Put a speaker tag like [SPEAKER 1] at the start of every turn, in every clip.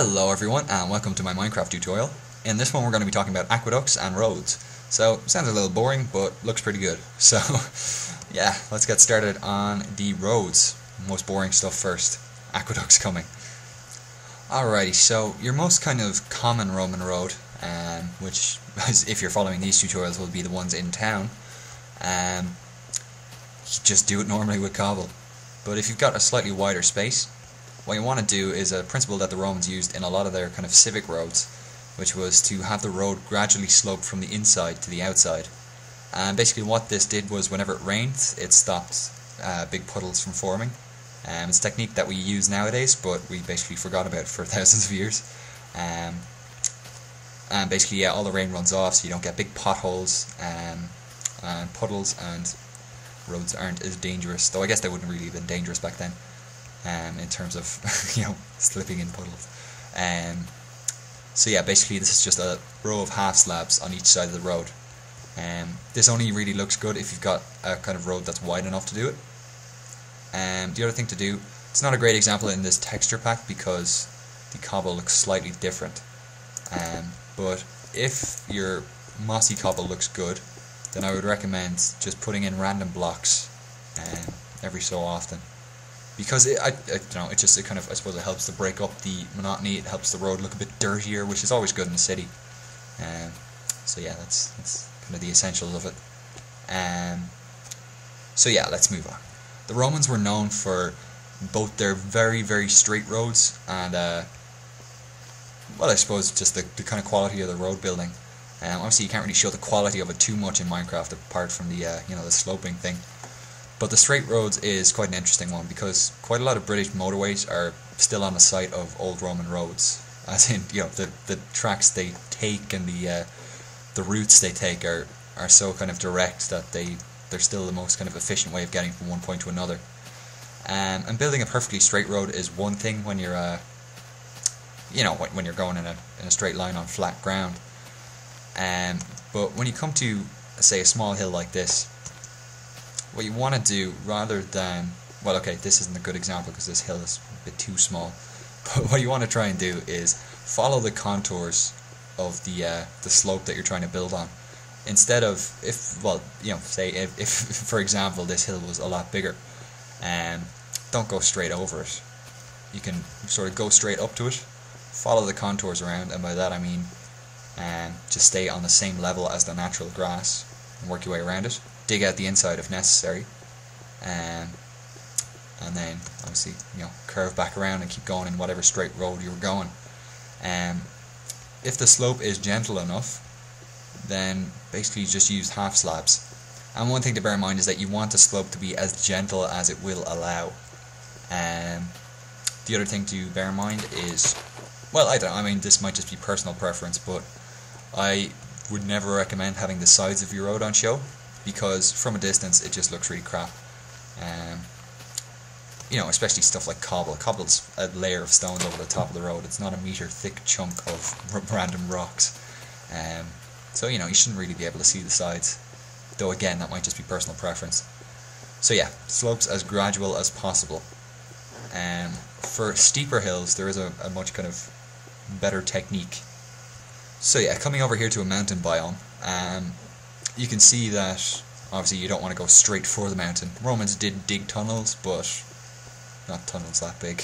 [SPEAKER 1] Hello everyone and welcome to my Minecraft tutorial. In this one we're going to be talking about aqueducts and roads. So, sounds a little boring but looks pretty good. So, yeah, let's get started on the roads. Most boring stuff first. Aqueducts coming. Alrighty, so your most kind of common Roman road, which if you're following these tutorials will be the ones in town, just do it normally with cobble. But if you've got a slightly wider space, what you want to do is a principle that the Romans used in a lot of their kind of civic roads, which was to have the road gradually slope from the inside to the outside. And basically what this did was whenever it rained, it stopped big puddles from forming. It's a technique that we use nowadays, but we basically forgot about for thousands of years. And basically, yeah, all the rain runs off, so you don't get big potholes and puddles, and roads aren't as dangerous. Though I guess they wouldn't really have been dangerous back then, in terms of slipping in puddles. So yeah, basically this is just a row of half slabs on each side of the road. This only really looks good if you've got a kind of road that's wide enough to do it. The other thing to do, it's not a great example in this texture pack because the cobble looks slightly different. But if your mossy cobble looks good, then I would recommend just putting in random blocks every so often, because it kind of, I suppose it helps to break up the monotony. It helps the road look a bit dirtier, which is always good in the city. So yeah, that's kind of the essentials of it. So yeah, let's move on. The Romans were known for both their very, very straight roads and, well, I suppose just the kind of quality of the road building. Obviously, you can't really show the quality of it too much in Minecraft, apart from the the sloping thing. But the straight roads is quite an interesting one because quite a lot of British motorways are still on the site of old Roman roads. As in, the tracks they take and the routes they take are so kind of direct that they're still the most kind of efficient way of getting from one point to another. And building a perfectly straight road is one thing when you're when you're going in a straight line on flat ground. But when you come to, say, a small hill like this, what you want to do, rather than, well, okay, this isn't a good example because this hill is a bit too small, but what you want to try and do is follow the contours of the slope that you're trying to build on. Instead of, say if for example this hill was a lot bigger, don't go straight over it. You can sort of go straight up to it, follow the contours around, and by that I mean just stay on the same level as the natural grass and work your way around it. Dig out the inside if necessary, and then obviously curve back around and keep going in whatever straight road you were going. If the slope is gentle enough, then basically just use half slabs. And one thing to bear in mind is that you want the slope to be as gentle as it will allow. The other thing to bear in mind is, well, I mean this might just be personal preference, but I would never recommend having the sides of your road on show, because from a distance it just looks really crap. Especially stuff like cobble. Cobble's a layer of stones over the top of the road. It's not a meter thick chunk of random rocks. So you shouldn't really be able to see the sides, though again that might just be personal preference. So yeah, slopes as gradual as possible. For steeper hills there is a much kind of better technique. So yeah, coming over here to a mountain biome, you can see that obviously you don't want to go straight for the mountain. Romans did dig tunnels, but not tunnels that big.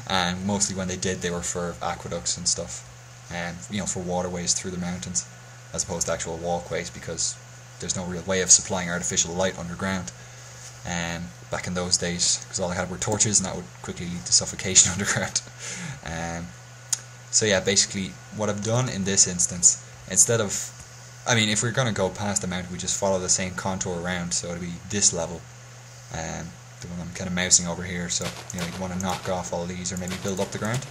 [SPEAKER 1] And mostly when they did, they were for aqueducts and stuff, and for waterways through the mountains, as opposed to actual walkways, because there's no real way of supplying artificial light underground back in those days, because all they had were torches, and that would quickly lead to suffocation underground. So yeah, basically what I've done in this instance, instead of, if we're going to go past the mountain, we just follow the same contour around, so it'll be this level, the one I'm kind of mousing over here. So you want to knock off all these, or maybe build up the ground,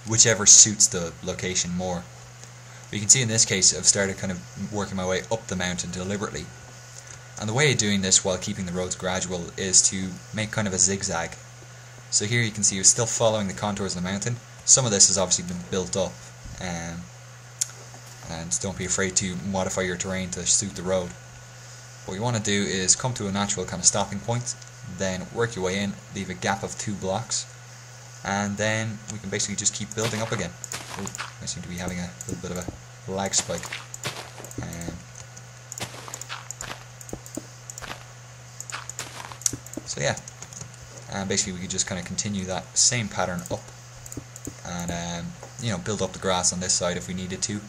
[SPEAKER 1] whichever suits the location more. But you can see in this case I've started kind of working my way up the mountain deliberately, and the way of doing this while keeping the roads gradual is to make kind of a zigzag. So here you can see you're still following the contours of the mountain. Some of this has obviously been built up, and don't be afraid to modify your terrain to suit the road. What you want to do is come to a natural kind of stopping point, then work your way in, leave a gap of 2 blocks, and then we can basically just keep building up again. Oh, I seem to be having a little bit of a lag spike. So yeah, and basically we could just kind of continue that same pattern up, and you know, build up the grass on this side if we needed to,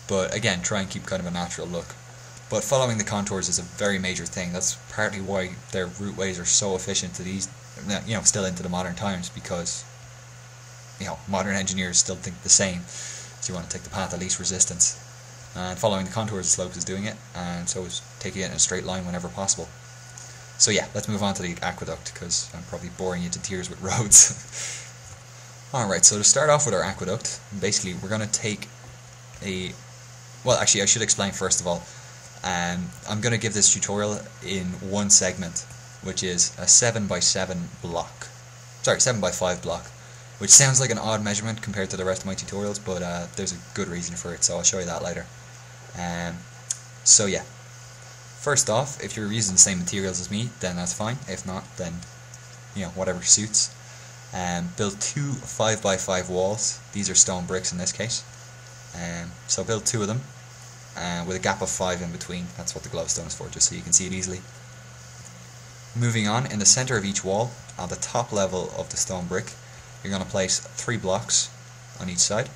[SPEAKER 1] but again, try and keep kind of a natural look. But following the contours is a very major thing. That's partly why their routeways are so efficient to these, you know, still into the modern times, because, you know, modern engineers still think the same. So you want to take the path of least resistance. And following the contours of slopes is doing it, and so is taking it in a straight line whenever possible. So yeah, let's move on to the aqueduct, because I'm probably boring you to tears with roads. Alright, so to start off with our aqueduct, basically we're going to take a... Well, actually I should explain first of all. I'm going to give this tutorial in one segment, which is a 7x7 block. Sorry, 7x5 block, which sounds like an odd measurement compared to the rest of my tutorials, but there's a good reason for it, so I'll show you that later. So yeah, first off, if you're using the same materials as me, then that's fine. If not, then, you know, whatever suits. Build 2 5x5 walls. These are stone bricks in this case. So build 2 of them. With a gap of 5 in between. That's what the glowstone is for, just so you can see it easily. Moving on, in the center of each wall, at the top level of the stone brick, you're going to place 3 blocks on each side.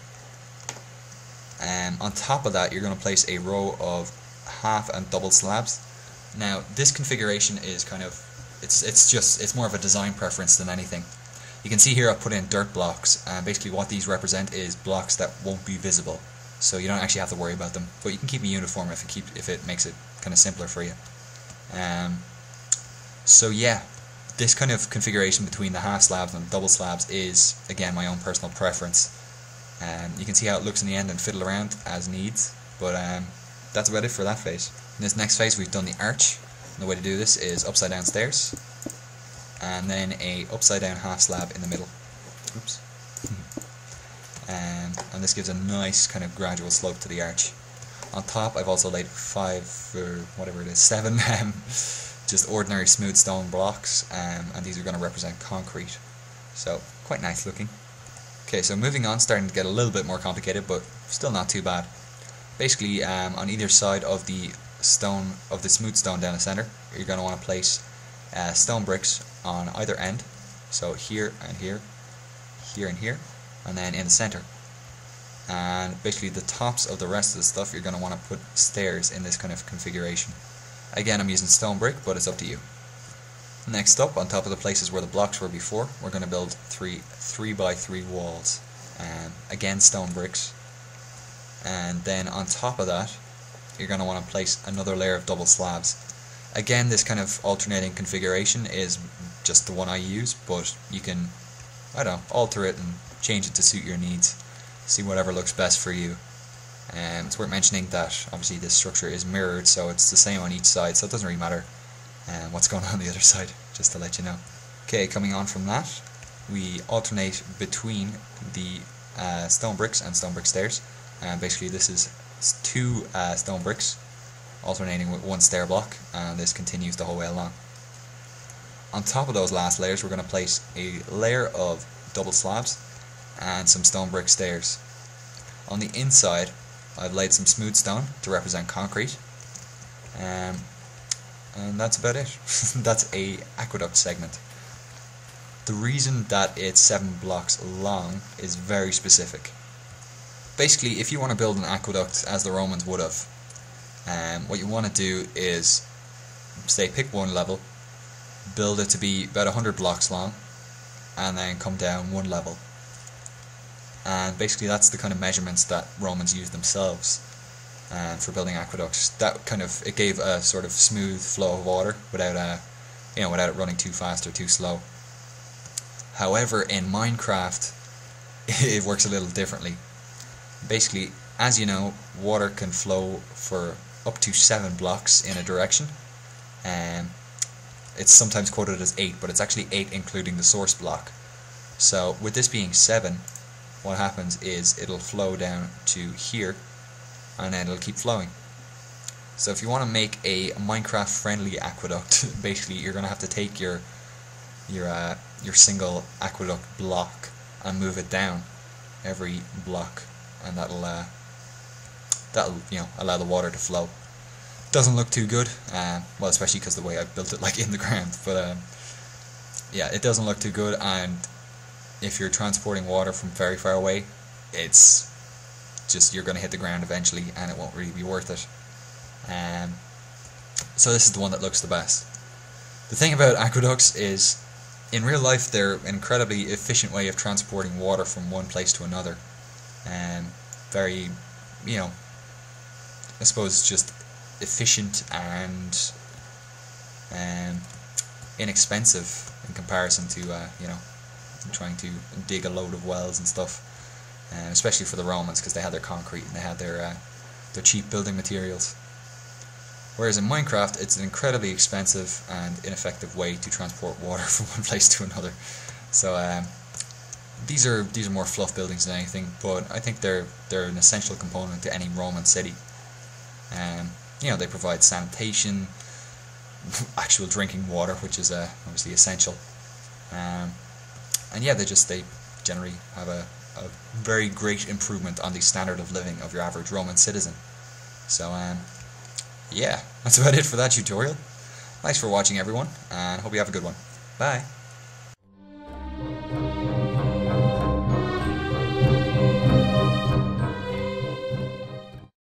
[SPEAKER 1] On top of that, you're going to place a row of half and double slabs. Now, this configuration is kind of, it's more of a design preference than anything. You can see here I've put in dirt blocks, and basically what these represent is blocks that won't be visible. So you don't actually have to worry about them, but you can keep it uniform if it makes it kind of simpler for you. So yeah, this kind of configuration between the half slabs and the double slabs is, again, my own personal preference. You can see how it looks in the end and fiddle around as needs, but that's about it for that phase. In this next phase we've done the arch. And the way to do this is upside down stairs, and then a upside down half slab in the middle. Oops. And this gives a nice kind of gradual slope to the arch. On top I've also laid 7 just ordinary smooth stone blocks, and these are going to represent concrete, so quite nice looking. Okay, so moving on, starting to get a little bit more complicated, but still not too bad. Basically, on either side of the smooth stone down the center, you're going to want to place stone bricks on either end, so here and here, here and here, and then in the center. And basically the tops of the rest of the stuff, you're going to want to put stairs in this kind of configuration. Again, I'm using stone brick, but it's up to you. Next up, on top of the places where the blocks were before, we're going to build 3x3 walls. Again, stone bricks. And then on top of that, you're going to want to place another layer of double slabs. Again, this kind of alternating configuration is just the one I use, but you can, I don't know, alter it and change it to suit your needs. See whatever looks best for you. It's worth mentioning that obviously this structure is mirrored, so it's the same on each side, so it doesn't really matter what's going on the other side, just to let you know. Okay, coming on from that, we alternate between the stone bricks and stone brick stairs. Basically this is 2 stone bricks alternating with 1 stair block, and this continues the whole way along. On top of those last layers, we're going to place a layer of double slabs and some stone brick stairs. On the inside, I've laid some smooth stone to represent concrete, and that's about it. That's a aqueduct segment. The reason that it's 7 blocks long is very specific. Basically, if you want to build an aqueduct as the Romans would have, what you want to do is, say, pick one level, build it to be about 100 blocks long, and then come down 1 level. And basically that's the kind of measurements that Romans used themselves for building aqueducts. That kind of, it gave a sort of smooth flow of water without without it running too fast or too slow. However, in Minecraft it works a little differently. Basically, as you know, water can flow for up to 7 blocks in a direction. It's sometimes quoted as 8, but it's actually 8 including the source block. So with this being 7, what happens is it'll flow down to here, and then it'll keep flowing. So if you want to make a Minecraft friendly aqueduct, basically you're going to have to take your single aqueduct block and move it down every block, and that'll allow the water to flow. Doesn't look too good, well, especially because the way I built it, like in the ground. But yeah, it doesn't look too good, and if you're transporting water from very far away, it's just, you're going to hit the ground eventually, and it won't really be worth it. So this is the one that looks the best. The thing about aqueducts is, in real life, they're an incredibly efficient way of transporting water from one place to another. Very, I suppose just efficient and inexpensive in comparison to, trying to dig a load of wells and stuff. Especially for the Romans, because they had their concrete and they had their cheap building materials. Whereas in Minecraft, it's an incredibly expensive and ineffective way to transport water from one place to another. So these are more fluff buildings than anything, but I think they're an essential component to any Roman city. They provide sanitation, actual drinking water, which is obviously essential. And yeah, they generally have a very great improvement on the standard of living of your average Roman citizen. So yeah, that's about it for that tutorial. Thanks for watching, everyone, and hope you have a good one. Bye.